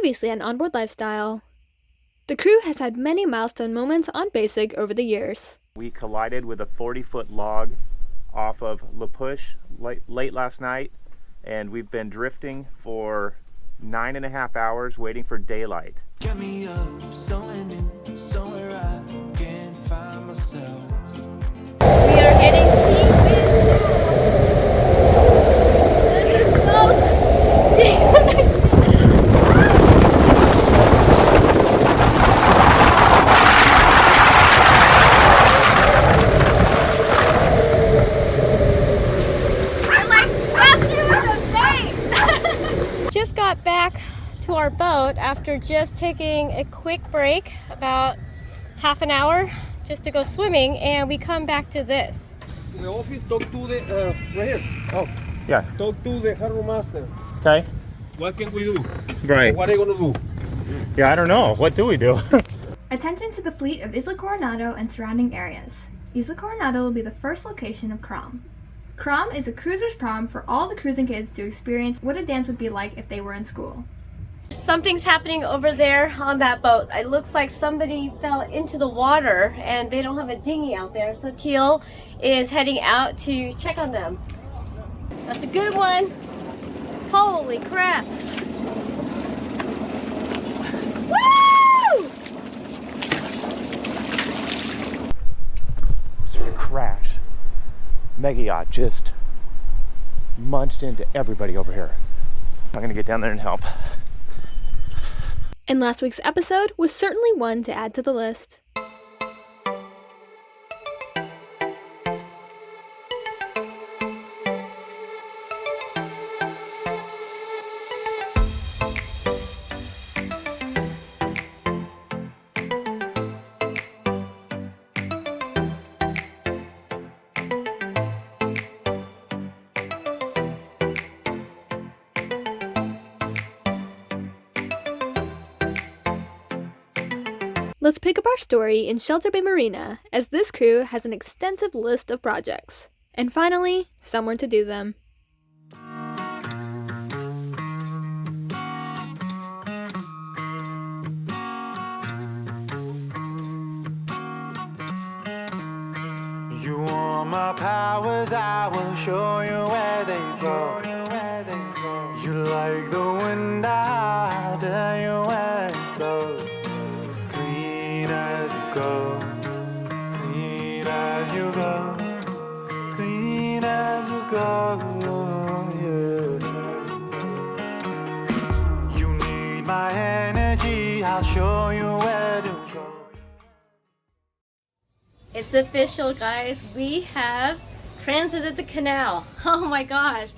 Previously on Onboard Lifestyle, the crew has had many milestone moments on Basic over the years. We collided with a 40-foot log off of La Push late last night, and we've been drifting for 9.5 hours waiting for daylight. Get me up, somewhere new, somewhere I can find myself. We are getting seaweed. This is so Just got back to our boat after just taking a quick break, about half an hour, just to go swimming, and we come back to this. The office, talk to the, right here. Oh, Yeah. talk to the harbor master. Okay. What can we do? Right. What are you gonna do? Yeah, I don't know. What do we do? Attention to the fleet of Isla Coronado and surrounding areas. Isla Coronado will be the first location of Crom. Crom is a cruiser's prom for all the cruising kids to experience what a dance would be like if they were in school. Something's happening over there on that boat. It looks like somebody fell into the water and they don't have a dinghy out there. So Teal is heading out to check on them. That's a good one. Holy crap. Woo! Sort of crash. Mega yacht just munched into everybody over here. I'm gonna get down there and help. And last week's episode was certainly one to add to the list. Let's pick up our story in Shelter Bay Marina, as this crew has an extensive list of projects. And finally, somewhere to do them. You want my powers, I will show you where they go. You like the wind, I'll tell you where it blows. Clean as you go, clean as you go, clean as you go, yeah. You need my energy, I'll show you where to go. It's official, guys. We have transited the canal. Oh my gosh.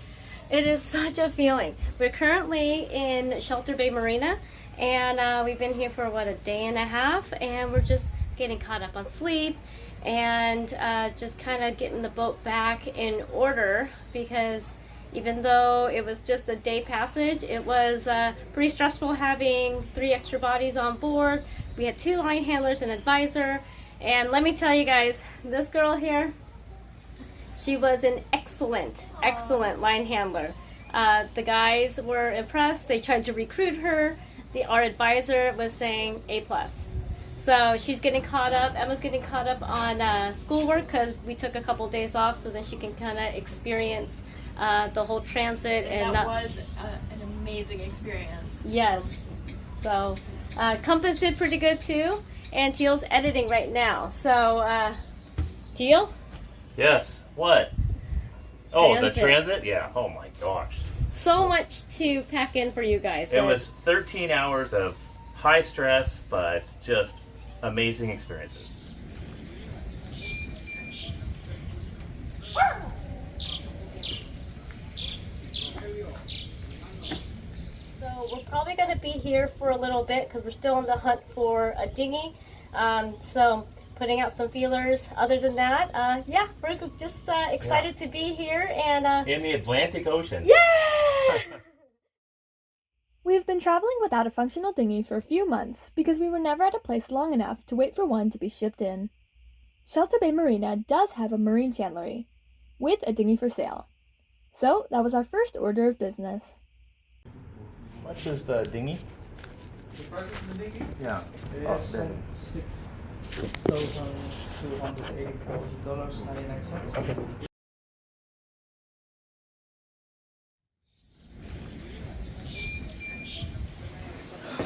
It is such a feeling. We're currently in Shelter Bay Marina, and we've been here for what, a day and a half, and we're just getting caught up on sleep and just kind of getting the boat back in order, because even though it was just a day passage, it was pretty stressful having 3 extra bodies on board. We had 2 line handlers and advisor, and let me tell you guys, this girl here, she was an excellent line handler. The guys were impressed. They tried to recruit her. Our advisor was saying A+. So she's getting caught up. Emma's getting caught up on schoolwork, because we took a couple days off, so then she can kind of experience the whole transit. And that was an amazing experience. Yes. So Compass did pretty good too, and Teal's editing right now. So Teal? Yes. What? Oh, Transit. the transit? Yeah. Oh my gosh. So much to pack in for you guys. It but was 13 hours of high stress, but just amazing experiences. So we're probably going to be here for a little bit, because we're still on the hunt for a dinghy. So putting out some feelers. Other than that, yeah, we're just excited to be here and In the Atlantic Ocean. yeah. We have been traveling without a functional dinghy for a few months because we were never at a place long enough to wait for one to be shipped in. Shelter Bay Marina does have a marine chandlery, with a dinghy for sale. So that was our first order of business. How much is the dinghy? Yeah. It's $6,284.99. Okay.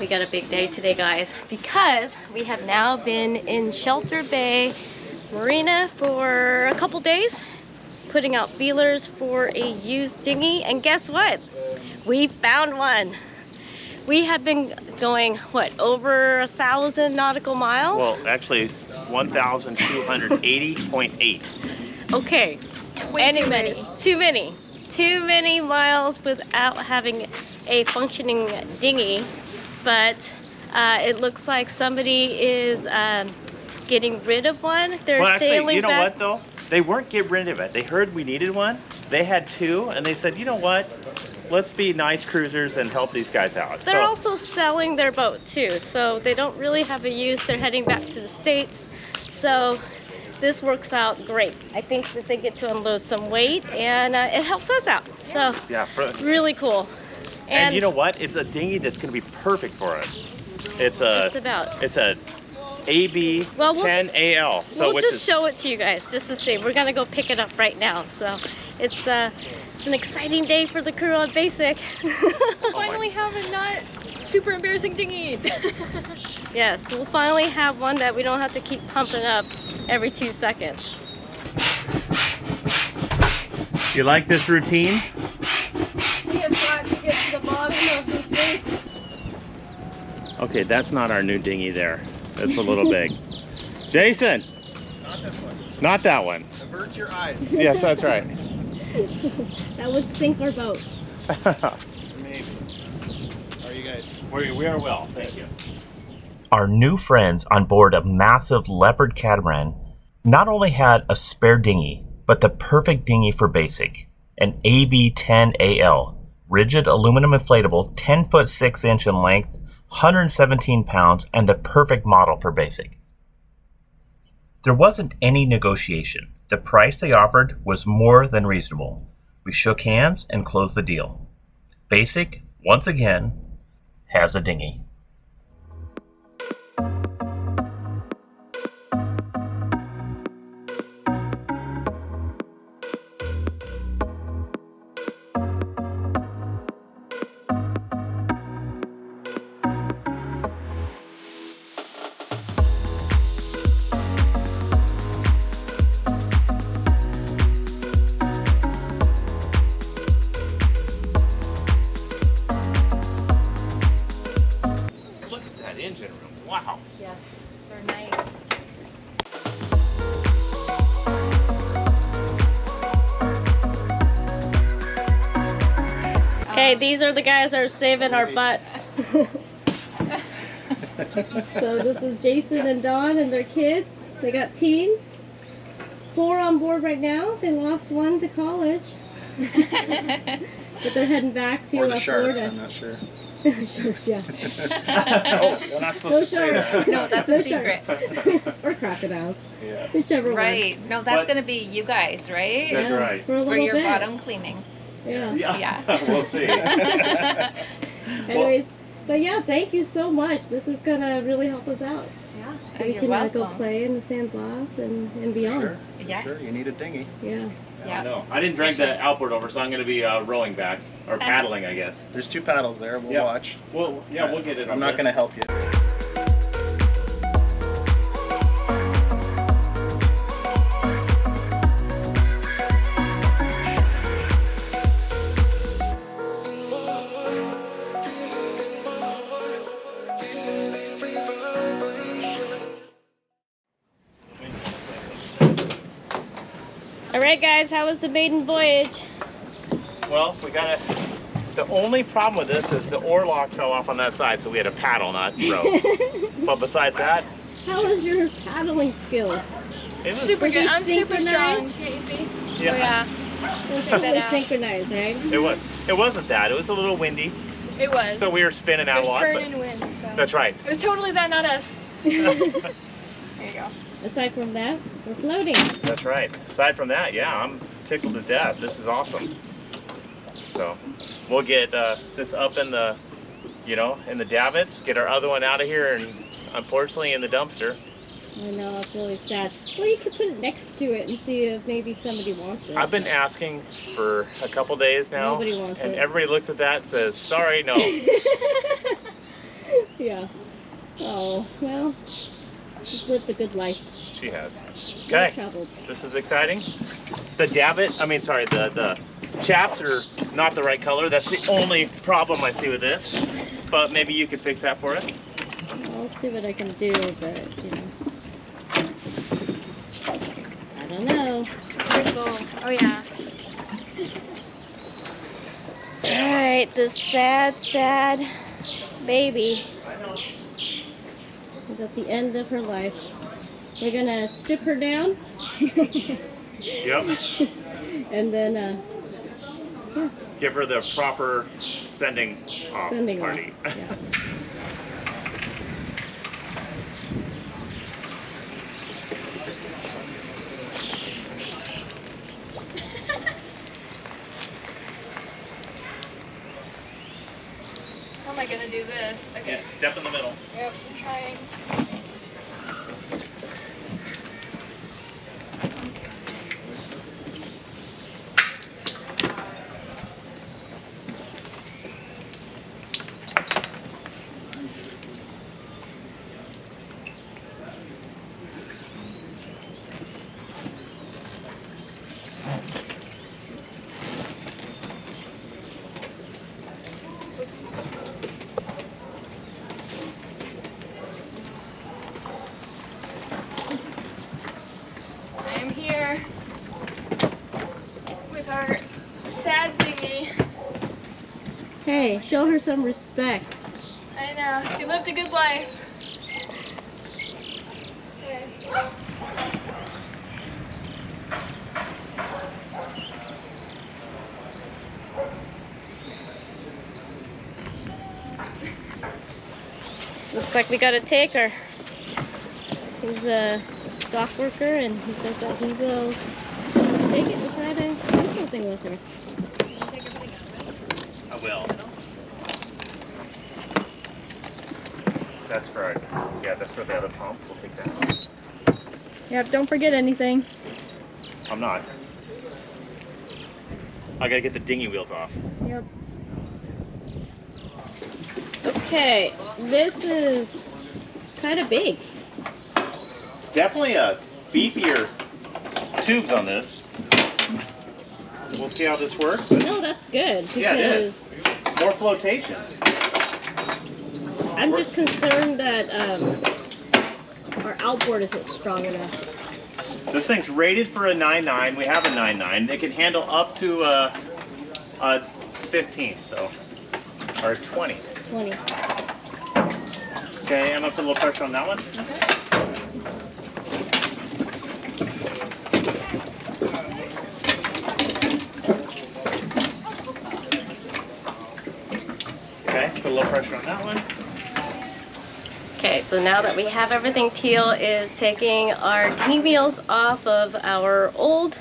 We got a big day today, guys, because we have now been in Shelter Bay Marina for a couple days, putting out feelers for a used dinghy, and guess what? We found one. We have been going, what, over 1,000 nautical miles? Well, actually, 1,280.8. Okay. Way too many. Too many miles without having a functioning dinghy, but it looks like somebody is getting rid of one. They're Well, actually, sailing you know back. what though? They weren't getting rid of it. They heard we needed one. They had two, and they said, you know what? Let's be nice cruisers and help these guys out. They're So- also selling their boat too, so they don't really have a use. They're heading back to the States, so this works out great. I think that they get to unload some weight, and it helps us out. So yeah, really cool. and you know what? It's a dinghy that's going to be perfect for us. It's a just about. It's a AB10AL. We'll which just is, show it to you guys just to see. We're gonna go pick it up right now. So it's an exciting day for the crew on Basic. Finally have a not super embarrassing dinghy. Yes, we'll finally have one that we don't have to keep pumping up every 2 seconds. you like this routine? We have got to get to the bottom of this thing. Okay, that's not our new dinghy there. That's a little big. Jason! Not this one. Not that one. Avert your eyes. Yes, that's right. That would sink our boat. Maybe. How are you guys? We are well, thank you. Our new friends on board a massive leopard catamaran not only had a spare dinghy, but the perfect dinghy for Basic, an AB10AL, rigid aluminum inflatable, 10 foot 6 inch in length, 117 pounds, and the perfect model for Basic. There wasn't any negotiation. The price they offered was more than reasonable. We shook hands and closed the deal. Basic, once again, has a dinghy. Look at that engine room. Wow. Yes, they're nice. Okay, these are the guys that are saving our butts. So this is Jason and Dawn and their kids. They got teens. 4 on board right now. They lost 1 to college. But they're heading back to Or the sharks, Florida. I'm not sure. Sharks, yeah. Oh, we're not supposed No to say that. sharks. No, that's a secret. Sharks. Or crocodiles. Yeah. Whichever Right. No, that's But- gonna be you guys, right? That's Yeah, right. For a For little your bit. bottom cleaning. Yeah. Yeah. We'll see. Anyway, but yeah, thank you so much. This is gonna really help us out. Yeah. So we You're can welcome. go play in the San Blas and beyond. Sure. Yes. Sure, you need a dinghy. Yeah. Yeah. No, I didn't drag the outboard over, so I'm going to be rowing back or paddling, I guess. There's 2 paddles there. We'll Yeah. watch. Well, yeah, we'll get it. I'm not going to help you. All right, guys. How was the maiden voyage? Well, we got to. The only problem with this is the oar lock fell off on that side, so we had to paddle, not row. But besides that, How was your paddling skills? it was Super Were good. they I'm super strong, synchronized? Casey. Yeah. Oh, yeah. It was Check totally that out. synchronized, right? It was. It wasn't that. It was a little windy, It was. so we were spinning out There's a lot. current But and wind, so. that's right. It was totally that, not us. There you go. Aside from that, we're floating. That's right. Aside from that, yeah, I'm tickled to death. This is awesome. So we'll get this up in the you know, in the davits, get our other one out of here, and unfortunately in the dumpster. I know, it's really sad. Well, you could put it next to it and see if maybe somebody wants it. I've been asking for a couple days now. Nobody wants and it. Everybody looks at that and says, sorry, no. Yeah. Oh, well, she's lived a good life. She has. Well Okay, traveled. this is exciting. The the chaps are not the right color. That's the only problem I see with this. But maybe you could fix that for us. I'll see what I can do, but, you know. I don't know. Oh yeah. Alright, this sad baby is at the end of her life. We're gonna strip her down. Yep. And then, yeah, Give her the proper sending off sending off. party. Yeah. How am I gonna do this? Okay. Just step in the middle. Yep, I'm trying. I am here with our sad dinghy. Hey, show her some respect. I know, she lived a good life. Okay. Looks like we gotta take her. He's a dock worker and he says that he will take it and try to do something with her. I will. That's for that's for the other pump. We'll take that. Yep, don't forget anything. I'm not. I gotta get the dinghy wheels off. Yep. Okay, this is kind of big. Definitely a beefier tubes on this. We'll see how this works. But No, that's good because yeah, it is. More flotation. I'm just concerned that our outboard isn't strong enough. This thing's rated for a 9.9. We have a 9.9. It can handle up to a 15, so or 20. 20. Okay, I'm gonna put a little pressure on that one. Okay, put a little pressure on that one. Okay, so now that we have everything, Teal is taking our dinghy wheels off of our old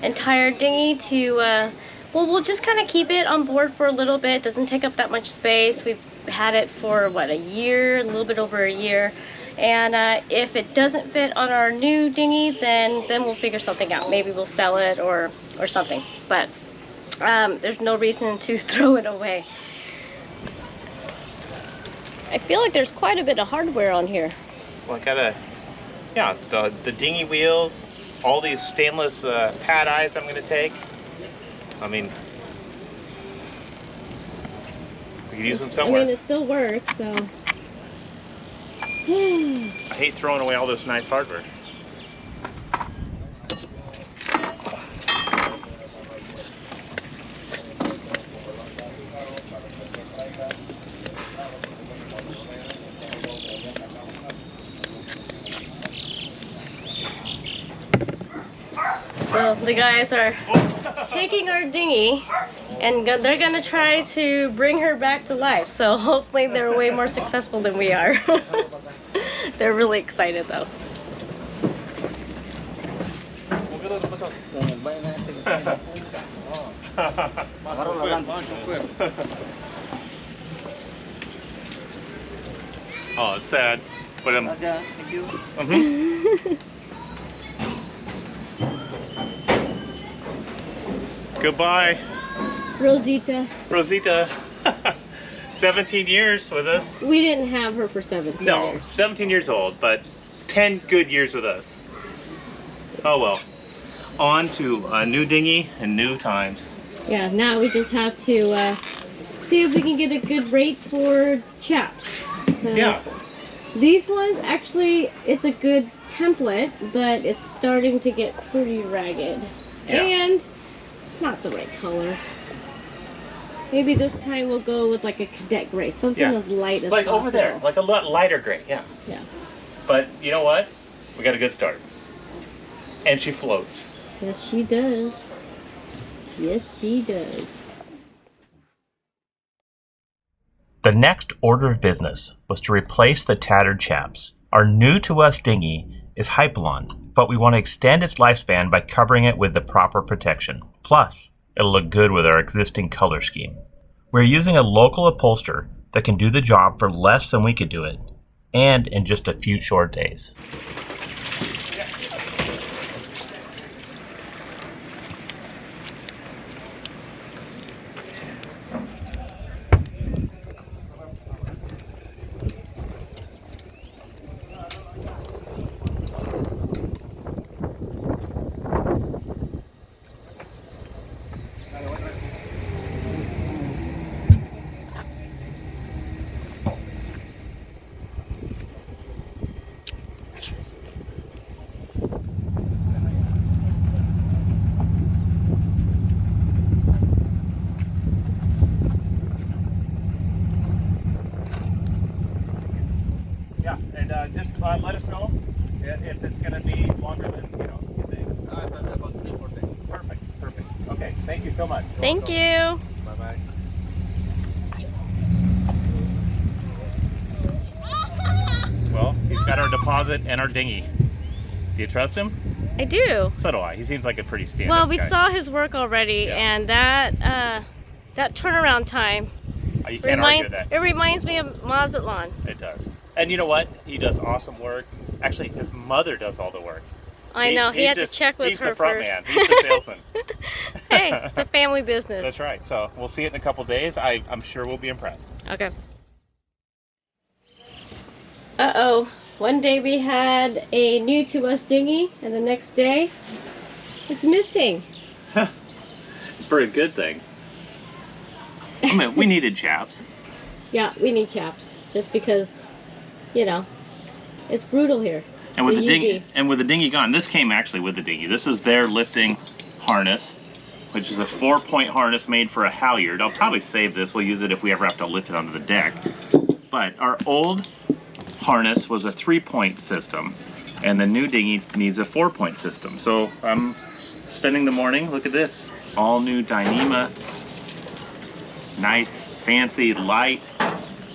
and tired dinghy to, well, we'll just kind of keep it on board for a little bit. It doesn't take up that much space. We've had it for, what, a year, a little bit over a year. And if it doesn't fit on our new dinghy, then we'll figure something out. Maybe we'll sell it or something. But there's no reason to throw it away. I feel like there's quite a bit of hardware on here. Well, I gotta, yeah, the dinghy wheels, all these stainless pad eyes I'm gonna take. I mean, we could use them somewhere. I mean, it still works, so. I hate throwing away all this nice hardware. So the guys are taking our dinghy and they're gonna try to bring her back to life. So hopefully they're way more successful than we are. They're really excited though. Oh, it's sad. But Thank you. Goodbye, Rosita. Rosita. 17 years with us. We didn't have her for 17 No, years. 17 years old, but 10 good years with us. Oh well. On to a new dinghy and new times. Yeah, now we just have to see if we can get a good rate for chaps. Yeah. These ones, actually, it's a good template, but it's starting to get pretty ragged. Yeah. And it's not the right color. Maybe this time we'll go with like a cadet gray, something as light as like possible. over there, like a lot lighter gray, yeah. Yeah. But you know what? We got a good start. And she floats. Yes, she does. Yes, she does. The next order of business was to replace the tattered chaps. Our new to us dinghy is Hypalon, but we want to extend its lifespan by covering it with the proper protection. Plus, it'll look good with our existing color scheme. We're using a local upholsterer that can do the job for less than we could do it, and in just a few short days. Yeah, and just let us know if it's going to be longer than, you think. It's about 3-4 days. Perfect, perfect. Okay, thank you so much. Thank you. Bye-bye. Well, he's got our deposit and our dinghy. Do you trust him? I do. So do I. He seems like a pretty standard Well, we guy. saw his work already, and that turnaround time You can't argue that. it reminds me of Mazatlan. It does. And you know what? He does awesome work. Actually, his mother does all the work. I know. He had to check with her first. He's the front man. He's the salesman. Hey, it's a family business. That's right. So we'll see it in a couple days. I'm sure we'll be impressed. Okay. Uh-oh. One day we had a new to us dinghy, and the next day it's missing. For a good thing. I mean, we needed chaps. Yeah, we need chaps, just because, it's brutal here. And with the UV. dinghy gone, this came actually with the dinghy. This is their lifting harness, which is a 4-point harness made for a halyard. I'll probably save this. We'll use it if we ever have to lift it onto the deck. But our old harness was a 3-point system, and the new dinghy needs a 4-point system. So I'm spending the morning. Look at this, all new Dyneema, nice, fancy, light.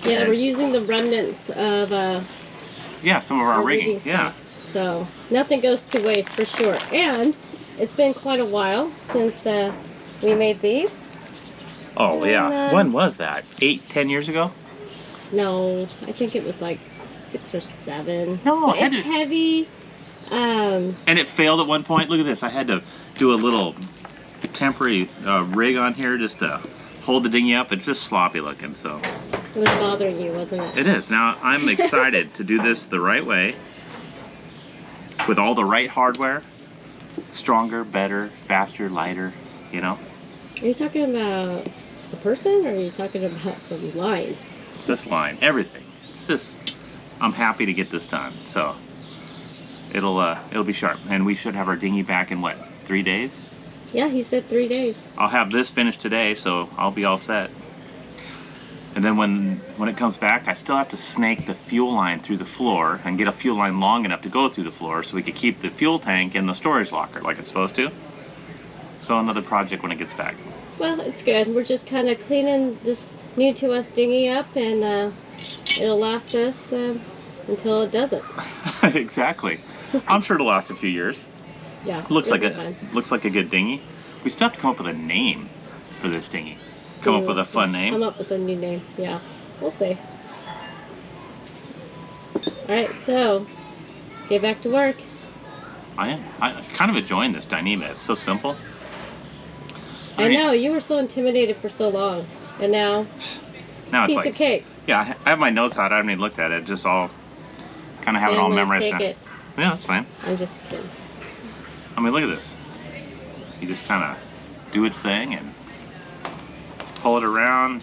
Yeah, we're using the remnants of some of our rigging. Stuff. So nothing goes to waste for sure. And it's been quite a while since we made these. Oh yeah, when was that? 8-10 years ago? No, I think it was like 6 or 7. No, but it's heavy. And it failed at one point. Look at this. I had to do a little temporary rig on here just to hold the dinghy up. It's just sloppy looking, so. It was bothering you, wasn't it? It is. Now I'm excited to do this the right way with all the right hardware. Stronger, better, faster, lighter, Are you talking about a person, or are you talking about some line? This line, everything. It's just, I'm happy to get this done. So it'll be sharp, and we should have our dinghy back in what, 3 days? Yeah, he said 3 days. I'll have this finished today, so I'll be all set. And then when it comes back, I still have to snake the fuel line through the floor and get a fuel line long enough to go through the floor so we could keep the fuel tank in the storage locker like it's supposed to. So another project when it gets back. Well, it's good. We're just kind of cleaning this new to us dinghy up, and it'll last us until it doesn't. Exactly. I'm sure it'll last a few years. Yeah. Looks like a good dinghy. We still have to come up with a name for this dinghy. Come up with a fun name. Come up with a new name. Yeah. We'll see. Alright, so get back to work. I'm kind of enjoying this Dinghy. It's so simple. I know, you were so intimidated for so long. And now it's piece like, of cake. yeah, I have my notes out. I haven't even looked at it. Just all kind of have it all memorized. Take now. it. Yeah, that's fine. I'm just kidding. I mean, look at this. You just kind of do its thing and pull it around.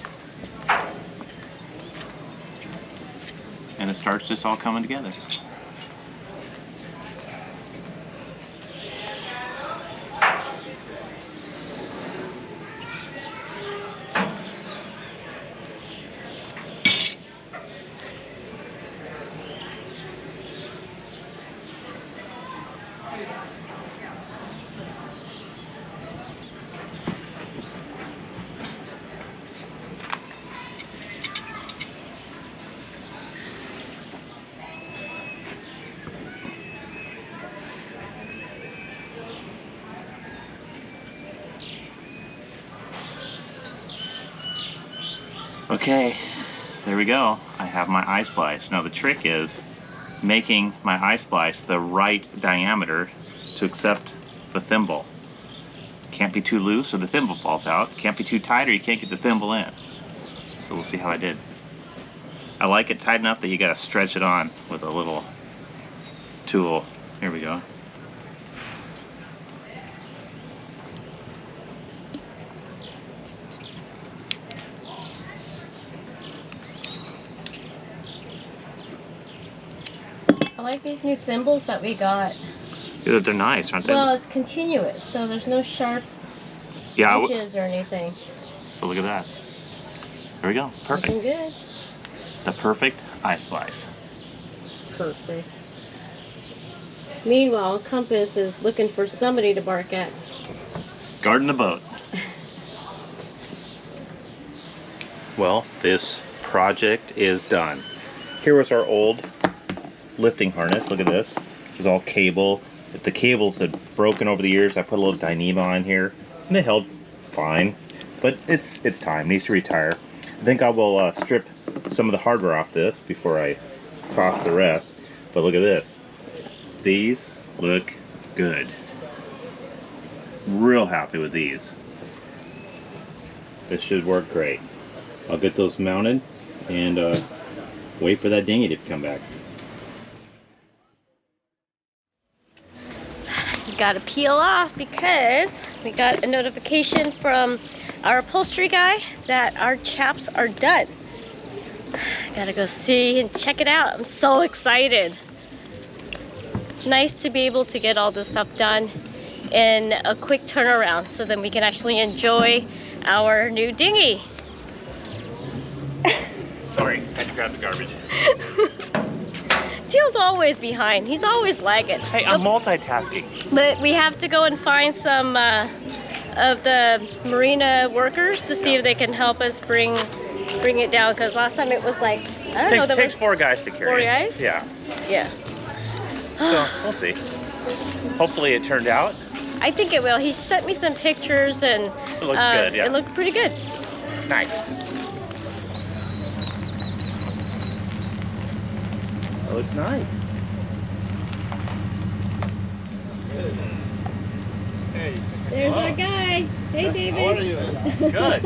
And it starts just all coming together. Okay, there we go. I have my eye splice. Now the trick is making my eye splice the right diameter to accept the thimble. Can't be too loose or the thimble falls out. Can't be too tight or you can't get the thimble in. So we'll see how I did. I like it tight enough that you gotta stretch it on with a little tool. Here we go. I like these new thimbles that we got. Yeah, they're nice, aren't they? Well, it's continuous, so there's no sharp edges or anything. So look at that. There we go. Perfect. Looking good. The perfect eye splice. Perfect. Meanwhile, Compass is looking for somebody to bark at. Guarding the boat. Well, this project is done. Here was our old lifting harness. Look at this. It was all cable. The cables had broken over the years. I put a little Dinghy on here, and it held fine. But it's time. It needs to retire. I think I will strip some of the hardware off this before I toss the rest. But look at this. These look good. Real happy with these. This should work great. I'll get those mounted and wait for that Dinghy to come back. Gotta peel off because we got a notification from our upholstery guy that our chaps are done. Gotta go see and check it out. I'm so excited. Nice to be able to get all this stuff done in a quick turnaround so then we can actually enjoy our new Dinghy. Sorry, had to grab the garbage. Teal's always behind. He's always lagging. Hey, I'm multitasking. But we have to go and find some of the marina workers to see if they can help us bring it down. Because last time it was like, I don't know. Takes 4 guys to carry. 4 guys? Yeah. Yeah. So we'll see. Hopefully it turned out. I think it will. He sent me some pictures and It looks good. Yeah. It looked pretty good. Nice. That looks nice. Hey, There's our guy. Hey, David. how are you? Good.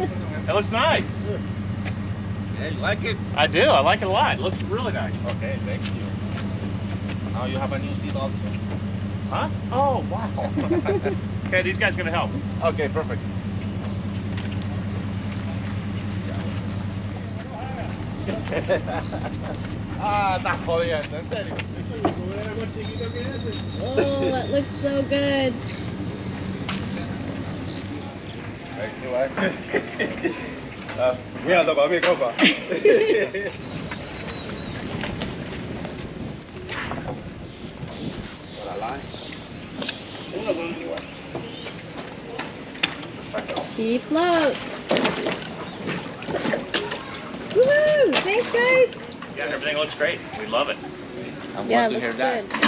That looks nice. Yeah, you like it? I do. I like it a lot. It looks really nice. Okay, thank you. Now you have a new seat also. Huh? Oh, wow. Okay, these guys are going to help. Okay, perfect. Está jodiendo, en serio. Oh, that looks so good. Mira, topa mi copa. She floats. Woohoo! Thanks, guys. Yeah, everything looks great. We love it. I'm Yeah, glad it to hear looks that. good.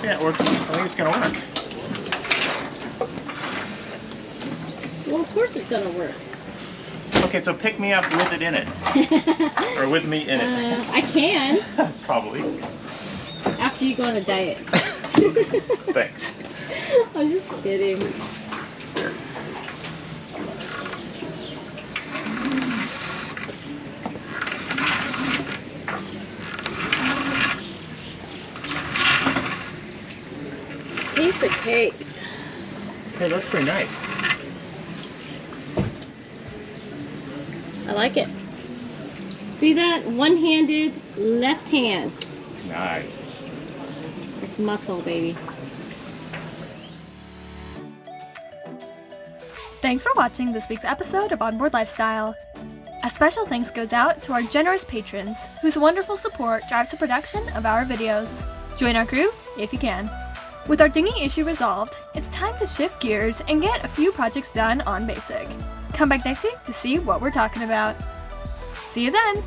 Yeah, it works. I think it's going to work. Well, of course it's gonna work. Okay, Okay, so pick me up with it in it. Or with me in it. I can. Probably. After you go on a diet. Thanks. I'm just kidding. Here. Piece of cake. Hey, that's pretty nice. I like it. See that? One-handed, left hand. Nice. It's muscle, baby. Thanks for watching this week's episode of Onboard Lifestyle. A special thanks goes out to our generous patrons, whose wonderful support drives the production of our videos. Join our crew if you can. With our dinghy issue resolved, it's time to shift gears and get a few projects done on Basic. Come back next week to see what we're talking about. See you then!